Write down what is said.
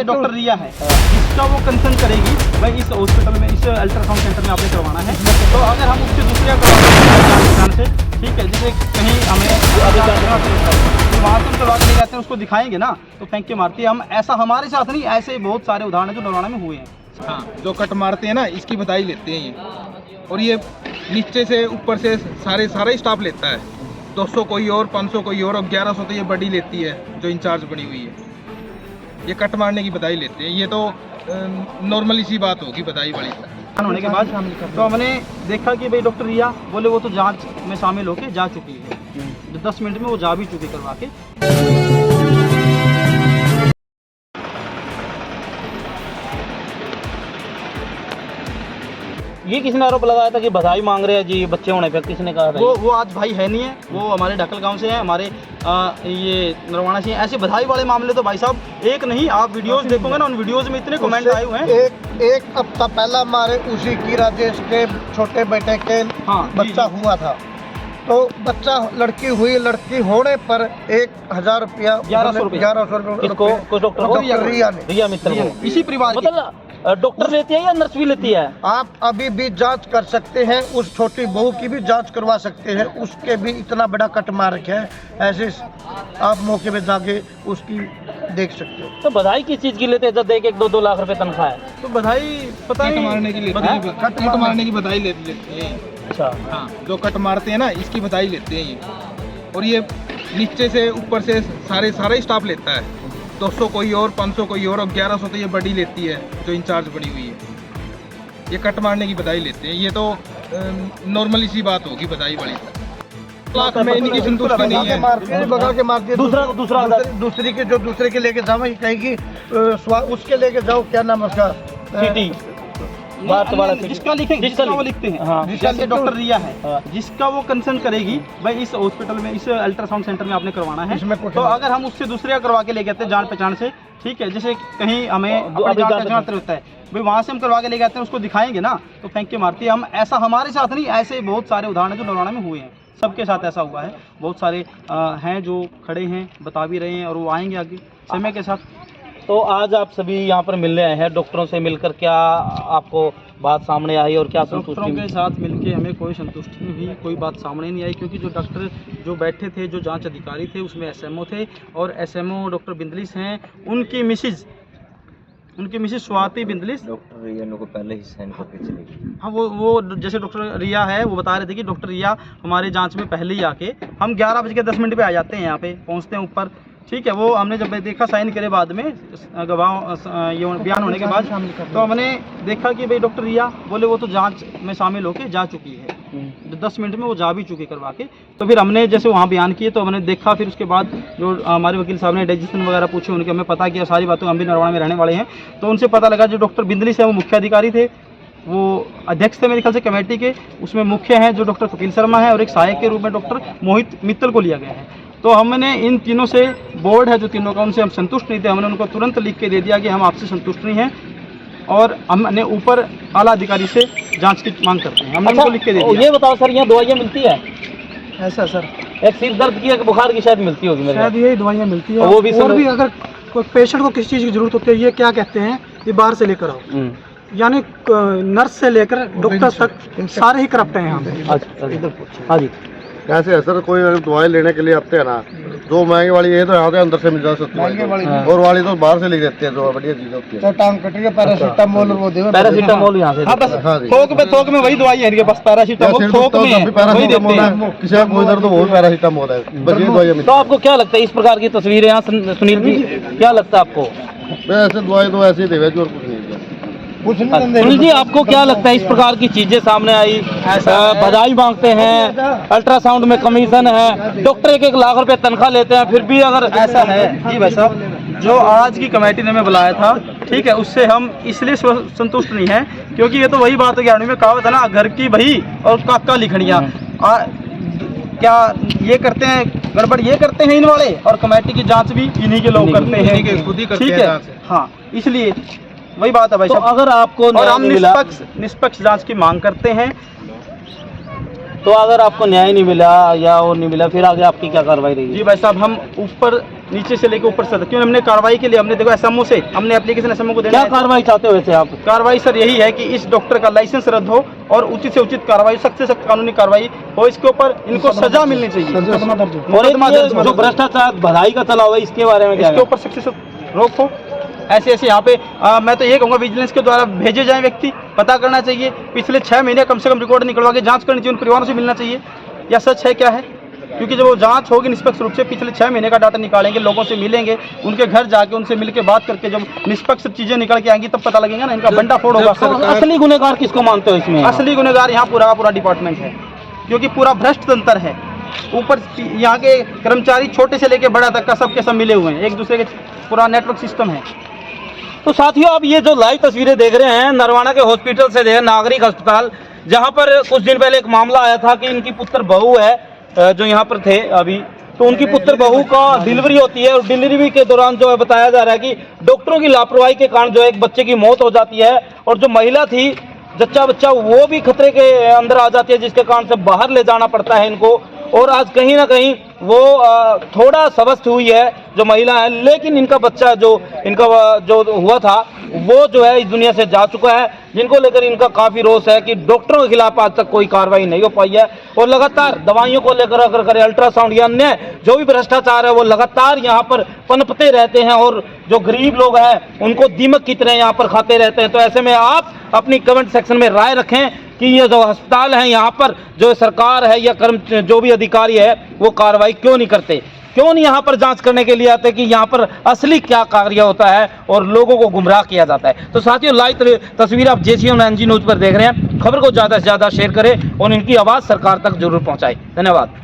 Doctor रिया है जिसका वो कंसर्न करेगी भाई इस हॉस्पिटल में, इस अल्ट्रासाउंड सेंटर में आपने करवाना है। तो अगर हम उससे दूसरे जान से, ठीक है, जैसे कहीं हमें वहाँ से करवा के ले जाते हैं, उसको दिखाएंगे ना तो फेंक के मारती है। हम ऐसा हमारे साथ नहीं, ऐसे बहुत सारे उदाहरण जो नरवाना में हुए हैं। हाँ, जो कट मारते हैं ना इसकी बधाई लेते हैं ये, और ये नीचे से ऊपर से सारा स्टाफ लेता है। 200 कोई और, 500 कोई और 1100 तो ये बड़ी लेती है जो इंचार्ज बनी हुई है। ये कट मारने की बधाई लेते हैं। ये तो नॉर्मली सी बात होगी बधाई बड़ी होने के बाद तो हमने देखा कि भाई डॉक्टर रिया बोले वो तो जांच में शामिल होके जा चुकी है, 10 मिनट में वो जा भी चुकी करवा के। ये किसने आरोप लगाया था कि बधाई मांग रहे हैं जी बच्चे होने पे, किसने कहा था? वो आज भाई है नहीं है, वो हमारे ढकल गांव से हैं, हमारे ये नरवाना से हैं। ऐसे बधाई वाले मामले तो भाई साहब एक नहीं, आप वीडियोस देखोगे ना, उन वीडियोस में इतने कमेंट आए हुए हैं। एक हफ्ता पहला हमारे उसी की राजेश के छोटे बेटे के बच्चा हुआ था, तो बच्चा लड़की हुई, लड़की होने पर 1000 रुपया 1100 रुपया रिया मित्र इसी परिवार डॉक्टर लेती है या नर्स भी लेती है? आप अभी भी जांच कर सकते हैं, उस छोटी बहू की भी जांच करवा सकते हैं, उसके भी इतना बड़ा कट मार रखे हैं। ऐसे आप मौके पे जाके उसकी देख सकते हो। तो बधाई किस चीज की लेते हैं जब 1-2 लाख रुपए तनख्वाह है? तो बधाई पता कट नहीं मारने की कट मारने की बधाई लेते हैं। अच्छा, हाँ, जो कट मारते हैं ना इसकी बधाई लेते हैं ये, और ये नीचे से ऊपर से सारा स्टाफ लेता है। 200 कोई और, 500 कोई और 1100 तो ये बड़ी लेती है जो इंचार्ज बनी हुई है। ये कट मारने की बधाई लेते हैं। ये तो नॉर्मली सी बात होगी बधाई बड़ी लाख में इनकी संतुष्टि नहीं है। भगा के मारती है। दूसरी के जो दूसरे के लेके जाओ, ये कहेगी उसके लेके जाओ, क्या नाम है उसका, सिटी जिसका लिखेंगे, जिसका वो लिखते हैं। हाँ। जैसे डॉक्टर रिया है जिसका वो कंसर्न करेगी भाई इस हॉस्पिटल में, इस अल्ट्रासाउंड सेंटर में आपने करवाना है। तो अगर हम उससे दूसरे का करवा के ले जाते हैं जान पहचान से, ठीक है, जैसे कहीं हमें जान होता है भाई वहाँ से हम करवा के ले जाते हैं, उसको दिखाएंगे ना तो फेंक के मारती है। हम ऐसा हमारे साथ नहीं, ऐसे बहुत सारे उदाहरण जो नरवाना में हुए हैं, सबके साथ ऐसा हुआ है। बहुत सारे हैं जो खड़े हैं, बता भी रहे हैं, और वो आएंगे आगे समय के साथ। तो आज आप सभी यहाँ पर मिलने आए हैं, डॉक्टरों से मिलकर क्या आपको बात सामने आई और क्या संतुष्टि? डॉक्टरों के साथ मिलके हमें कोई संतुष्टि नहीं हुई, कोई बात सामने नहीं आई, क्योंकि जो डॉक्टर जो बैठे थे, जो जांच अधिकारी थे, उसमें एसएमओ थे, और एसएमओ डॉक्टर बिंदलिस हैं, उनकी मिसिज स्वाति बिंदलिस डॉक्टर रिया को पहले ही साइन करके चली गई। हाँ, वो जैसे डॉक्टर रिया है, वो बता रहे थे कि डॉक्टर रिया हमारे जांच में पहले ही आके, हम 11:10 पे आ जाते हैं, यहाँ पे पहुँचते हैं ऊपर, ठीक है। वो हमने जब देखा साइन करे बाद में गवाह ये बयान होने के बाद, तो हमने देखा कि भाई डॉक्टर रिया बोले वो तो जांच में शामिल होके जा चुकी है, 10 मिनट में वो जा भी चुकी करवा के। तो फिर हमने जैसे वहाँ बयान किए तो हमने देखा, फिर उसके बाद जो हमारे वकील साहब ने डाइजेशन वगैरह पूछे, उनके हमें पता किया सारी बातों, हम भी नरवाना में रहने वाले हैं, तो उनसे पता लगा जो डॉक्टर बिंदली से वो मुख्य अधिकारी थे, वो अध्यक्ष थे मेरे ख्याल से कमेटी के, उसमें मुख्य हैं जो डॉक्टर कपिल शर्मा है, और एक सहायक के रूप में डॉक्टर मोहित मित्तल को लिया गया है। तो हमने इन तीनों से, बोर्ड है जो तीनों का, उनसे हम संतुष्ट नहीं थे, हमने उनको तुरंत लिख के दे दिया कि हम आपसे संतुष्ट नहीं हैं, और हमने ऊपर आला अधिकारी से जांच की मांग करते हैं। हमने उनको लिख के दे दिया। ये बताओ सर, यहाँ दवाइयाँ मिलती है? ऐसा सर, एक सिर दर्द की, एक बुखार की शायद मिलती होगी मेरे, शायद यही दवाइयाँ मिलती है। वो भी और भी अगर कोई पेशेंट को किसी चीज़ की जरूरत होती है, ये क्या कहते हैं, ये बाहर से लेकर आओ, यानी नर्स से लेकर डॉक्टर तक सारे ही करप्ट हैं यहाँ पे। हाँ जी, कैसे है सर, कोई दवाई लेने के लिए आते हैं ना, जो महंगी वाली है तो यहाँ से अंदर से मिल जा सकती है, और वाली तो बाहर से ले देते हैं, जो बढ़िया चीज होती है। टांग कटेगा, पैरासीटामोल वो देंगे, पैरासीटामोल यहाँ से। हाँ, बस थोक में वही दवाई है इनके पास, पैरासीटामोल थोक में है, वही देते हैं। किसी का कोई दर्द तो वो भी पैरासीटामोल है, बस ये दवाई मिलती है। तो आपको क्या लगता है इस प्रकार की तस्वीरें यहाँ, सुनील जी क्या लगता है आपको? ऐसे दवाई तो ऐसे ही देवे जो, और कुछ नहीं है। सुनील जी, आपको क्या लगता है इस प्रकार की चीजें सामने आई, बधाई मांगते हैं, अल्ट्रासाउंड में कमीशन है, डॉक्टर 1-1 लाख रुपए तनख्वाह लेते हैं, फिर भी अगर ऐसा है जी भाई साहब, जो आज की कमेटी ने हमें बुलाया था, ठीक है, उससे हम इसलिए संतुष्ट नहीं हैं क्योंकि ये तो वही बात है, 11वीं में कहावत है ना, घर की बही और काका लिखनिया। क्या ये करते हैं, गड़बड़ ये करते हैं इन वाले, और कमेटी की जांच भी इन्हीं के लोग करते हैं, खुद ही करते ठीक हैं। है, हाँ, इसलिए वही बात है भाई साहब। अगर आपको और हम निष्पक्ष जांच की मांग करते हैं। तो अगर आपको न्याय नहीं मिला या वो नहीं मिला, फिर आगे आपकी क्या कार्रवाई रहेगी? जी भाई साहब, हम ऊपर नीचे से लेकर ऊपर तक। क्यों हमने कार्रवाई के लिए हमने देखो एसएमओ से हमने एप्लीकेशन एसएमओ को देना क्या है। कार्रवाई चाहते हो वैसे आप? कार्रवाई सर यही है कि इस डॉक्टर का लाइसेंस रद्द हो और उचित से उचित कार्रवाई, सख्त से सख्त कानूनी कार्रवाई हो, इसके ऊपर इनको सजा मिलनी चाहिए। और एक मुकदमा ये दर्ज जो भ्रष्टाचार बधाई का चला हुआ है, इसके बारे में क्या इसके ऊपर सख्त से सख्त रोक हो। ऐसे ऐसे यहाँ पे मैं तो ये कहूँगा विजिलेंस के द्वारा भेजे जाएं व्यक्ति, पता करना चाहिए, पिछले 6 महीने कम से कम रिकॉर्ड निकलवा के जांच करनी चाहिए, उन परिवारों से मिलना चाहिए या सच है क्या है। क्योंकि जब वो जांच होगी निष्पक्ष रूप से, पिछले 6 महीने का डाटा निकालेंगे, लोगों से मिलेंगे, उनके घर जाके उनसे मिलकर बात करके जब निष्पक्ष चीजें निकल के आएंगी तब पता लगेगा ना इनका भंडाफोड़ होगा। असली गुनहगार किसको मानते हो इसमें? असली गुनहगार यहाँ पूरा का पूरा डिपार्टमेंट है, क्योंकि पूरा भ्रष्ट तंत्र है। ऊपर यहाँ के कर्मचारी छोटे से लेके बड़ा तक का सबके सब मिले हुए हैं, एक दूसरे के पूरा नेटवर्क सिस्टम है। तो साथियों, आप ये जो लाइव तस्वीरें देख रहे हैं नरवाना के हॉस्पिटल से, नागरिक अस्पताल, जहां पर कुछ दिन पहले एक मामला आया था कि इनकी पुत्र बहू है जो यहाँ पर थे अभी, तो उनकी पुत्र बहू का डिलीवरी होती है और डिलीवरी के दौरान जो है बताया जा रहा है कि डॉक्टरों की लापरवाही के कारण जो है एक बच्चे की मौत हो जाती है और जो महिला थी जच्चा बच्चा वो भी खतरे के अंदर आ जाती है, जिसके कारण से बाहर ले जाना पड़ता है इनको। और आज कहीं ना कहीं वो थोड़ा स्वस्थ हुई है जो महिला है, लेकिन इनका बच्चा जो हुआ था वो जो है इस दुनिया से जा चुका है, जिनको लेकर इनका काफ़ी रोष है कि डॉक्टरों के खिलाफ आज तक कोई कार्रवाई नहीं हो पाई है। और लगातार दवाइयों को लेकर अगर करें अल्ट्रासाउंड या अन्य जो भी भ्रष्टाचार है वो लगातार यहाँ पर पनपते रहते हैं और जो गरीब लोग हैं उनको दीमक की तरह यहाँ पर खाते रहते हैं। तो ऐसे में आप अपनी कमेंट सेक्शन में राय रखें कि ये जो अस्पताल है यहाँ पर जो सरकार है या जो भी अधिकारी है वो कार्रवाई क्यों नहीं करते, क्यों नहीं यहाँ पर जांच करने के लिए आते कि यहाँ पर असली क्या कार्य होता है और लोगों को गुमराह किया जाता है। तो साथियों, लाइव तस्वीर आप JCN न्यूज़ पर देख रहे हैं, खबर को ज़्यादा से ज़्यादा शेयर करें और इनकी आवाज़ सरकार तक जरूर पहुँचाएं। धन्यवाद।